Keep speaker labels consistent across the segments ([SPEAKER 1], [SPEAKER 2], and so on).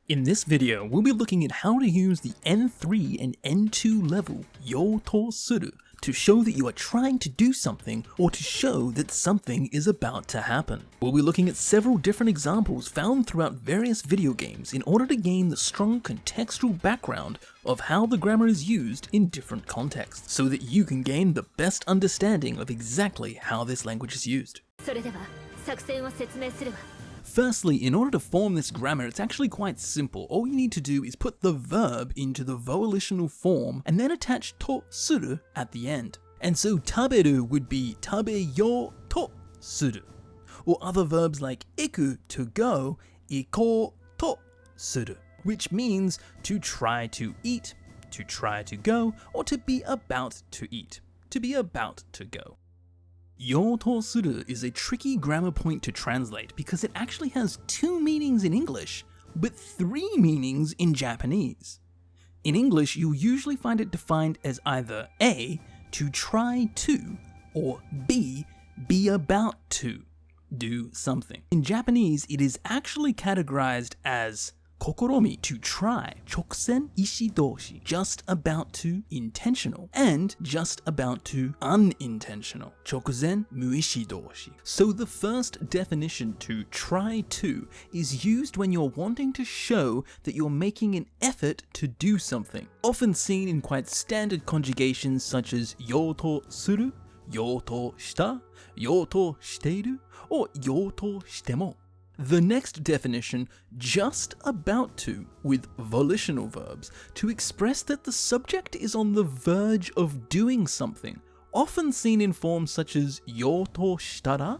[SPEAKER 1] In this video, we'll be looking at how to use the N3 and N2 level YOU TO SURU to show that you are trying to do something or to show that something is about to happen. We'll be looking at several different examples found throughout various video games in order to gain the strong contextual background of how the grammar is used in different contexts, so that you can gain the best understanding of exactly how this language is used. Firstly, in order to form this grammar, it's actually quite simple. All you need to do is put the verb into the volitional form and then attach to suru at the end. And so taberu would be tabeyo to suru. Or other verbs like iku, to go, iko to suru, which means to try to eat, to try to go, or to be about to eat, to be about to go. You to suru is a tricky grammar point to translate because it actually has two meanings in English, but three meanings in Japanese. In English, you'll usually find it defined as either A, to try to, or B, be about to do something. In Japanese, it is actually categorized as kokoromi, to try, chokusen ishidoshi, just about to, intentional, and just about to, unintentional, chokusen muishidoshi. So the first definition, to try to, is used when you're wanting to show that you're making an effort to do something, often seen in quite standard conjugations such as you to suru, you to shita, you to shiteiru, or you to shitemo. The next definition, just about to, with volitional verbs, to express that the subject is on the verge of doing something, often seen in forms such as you to shitara,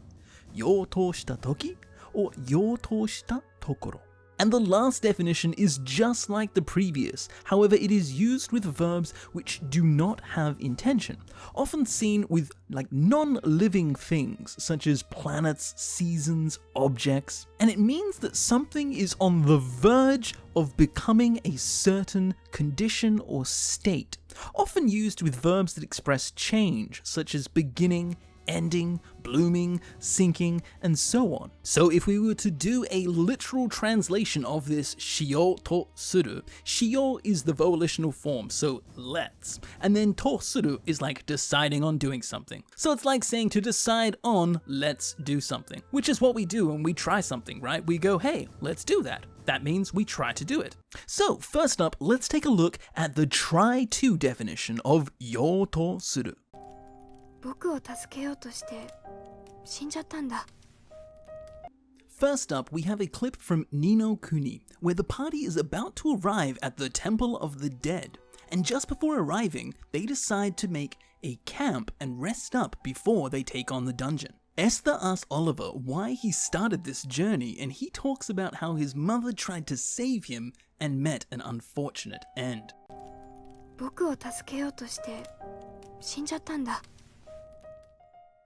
[SPEAKER 1] you to shita toki, or you to shita tokoro. And the last definition is just like the previous, however it is used with verbs which do not have intention, often seen with non-living things such as planets, seasons, objects, and it means that something is on the verge of becoming a certain condition or state, often used with verbs that express change such as beginning, ending, blooming, sinking, and so on. So if we were to do a literal translation of this shio to suru, shio is the volitional form, so let's, and then to suru is like deciding on doing something. So it's like saying to decide on let's do something, which is what we do when we try something, right? We go, hey, let's do that. That means we try to do it. So first up, let's take a look at the try to definition of you to suru. First up, we have a clip from Ni no Kuni, where the party is about to arrive at the Temple of the Dead, and just before arriving, they decide to make a camp and rest up before they take on the dungeon. Esther asks Oliver why he started this journey, and he talks about how his mother tried to save him and met an unfortunate end.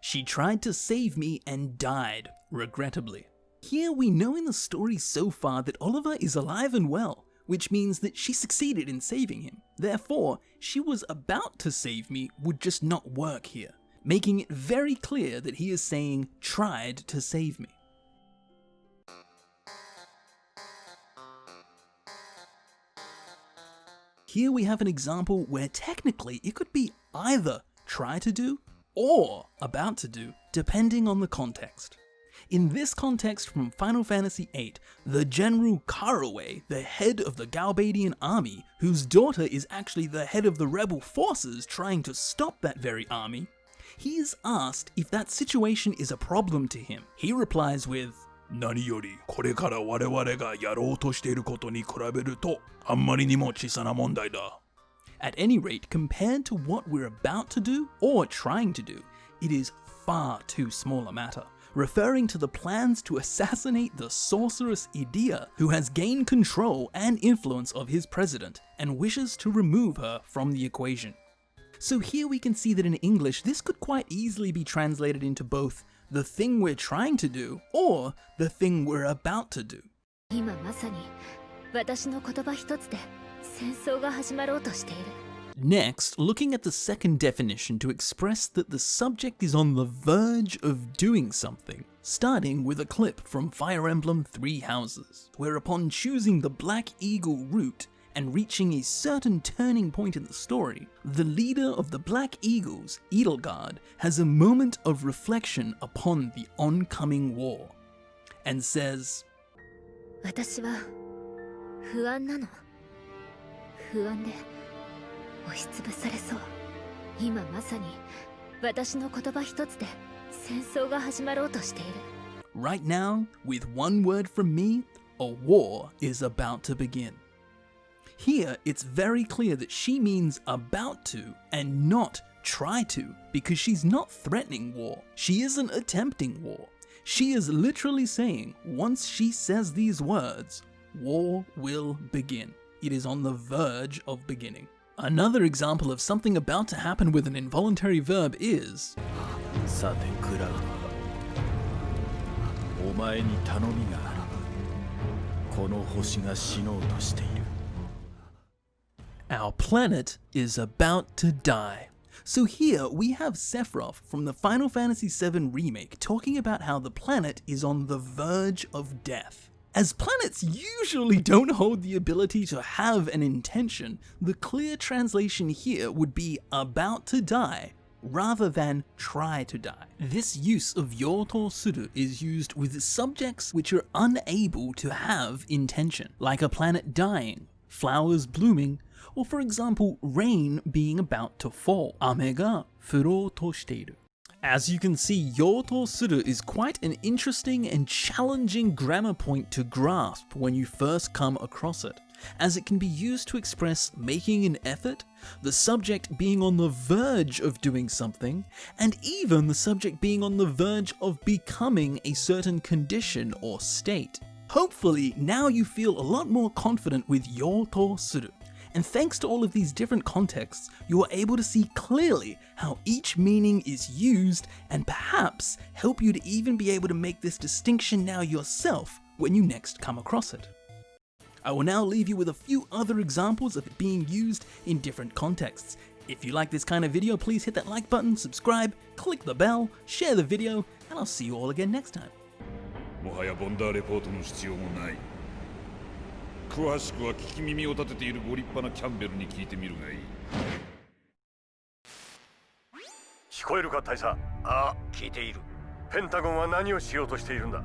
[SPEAKER 1] She tried to save me and died, regrettably. Here we know in the story so far that Oliver is alive and well, which means that she succeeded in saving him. Therefore, she was about to save me would just not work here, making it very clear that he is saying tried to save me. Here we have an example where technically it could be either try to do or about to do, depending on the context. In this context from Final Fantasy VIII, the General Caraway, the head of the Galbadian army, whose daughter is actually the head of the rebel forces trying to stop that very army, he is asked if that situation is a problem to him. He replies with, "Nani yori, kore kara wareware ga yarou to shiteiru koto ni kuraberu to, ammari ni mo chisana mondai da." At any rate, compared to what we're about to do or trying to do, it is far too small a matter, referring to the plans to assassinate the sorceress Idea, who has gained control and influence of his president and wishes to remove her from the equation. So here we can see that in English, this could quite easily be translated into both the thing we're trying to do or the thing we're about to do.
[SPEAKER 2] 今まさに私の言葉一つで戦争が始まろうとしている。
[SPEAKER 1] Next, looking at the second definition to express that the subject is on the verge of doing something, starting with a clip from Fire Emblem Three Houses, where upon choosing the Black Eagle route and reaching a certain turning point in the story, the leader of the Black Eagles, Edelgard, has a moment of reflection upon the oncoming war, and says,
[SPEAKER 2] 私は不安なの。不安で押しつぶされそう。今まさに私の言葉一つで戦争が始まろうとしている。
[SPEAKER 1] Right now, with one word from me, a war is about to begin. Here, it's very clear that she means about to and not try to, because she's not threatening war. She isn't attempting war. She is literally saying, once she says these words, war will begin. It is on the verge of beginning. Another example of something about to happen with an involuntary verb is,
[SPEAKER 3] さてクラウド、お前に頼みがある。この星が死のうとしている。
[SPEAKER 1] Our planet is about to die. So here we have Sephiroth from the Final Fantasy VII Remake talking about how the planet is on the verge of death. As planets usually don't hold the ability to have an intention, the clear translation here would be about to die rather than try to die. This use of you to suru is used with subjects which are unable to have intention, like a planet dying, flowers blooming, or for example, rain being about to fall. 雨が降ろうとしている. As you can see, you to suru is quite an interesting and challenging grammar point to grasp when you first come across it, as it can be used to express making an effort, the subject being on the verge of doing something, and even the subject being on the verge of becoming a certain condition or state. Hopefully, now you feel a lot more confident with you to suru. And thanks to all of these different contexts, you are able to see clearly how each meaning is used and perhaps help you to even be able to make this distinction now yourself when you next come across it. I will now leave you with a few other examples of it being used in different contexts. If you like this kind of video, please hit that like button, subscribe, click the bell, share the video, and I'll see you all again next time.
[SPEAKER 4] もはやボンダーレポートの必要もない。詳しくは聞き耳を立てているご立派なキャンベルに聞いてみるがいい。
[SPEAKER 5] 聞こえるか大佐。ああ、聞いている。ペンタゴンは何をしようとしているんだ。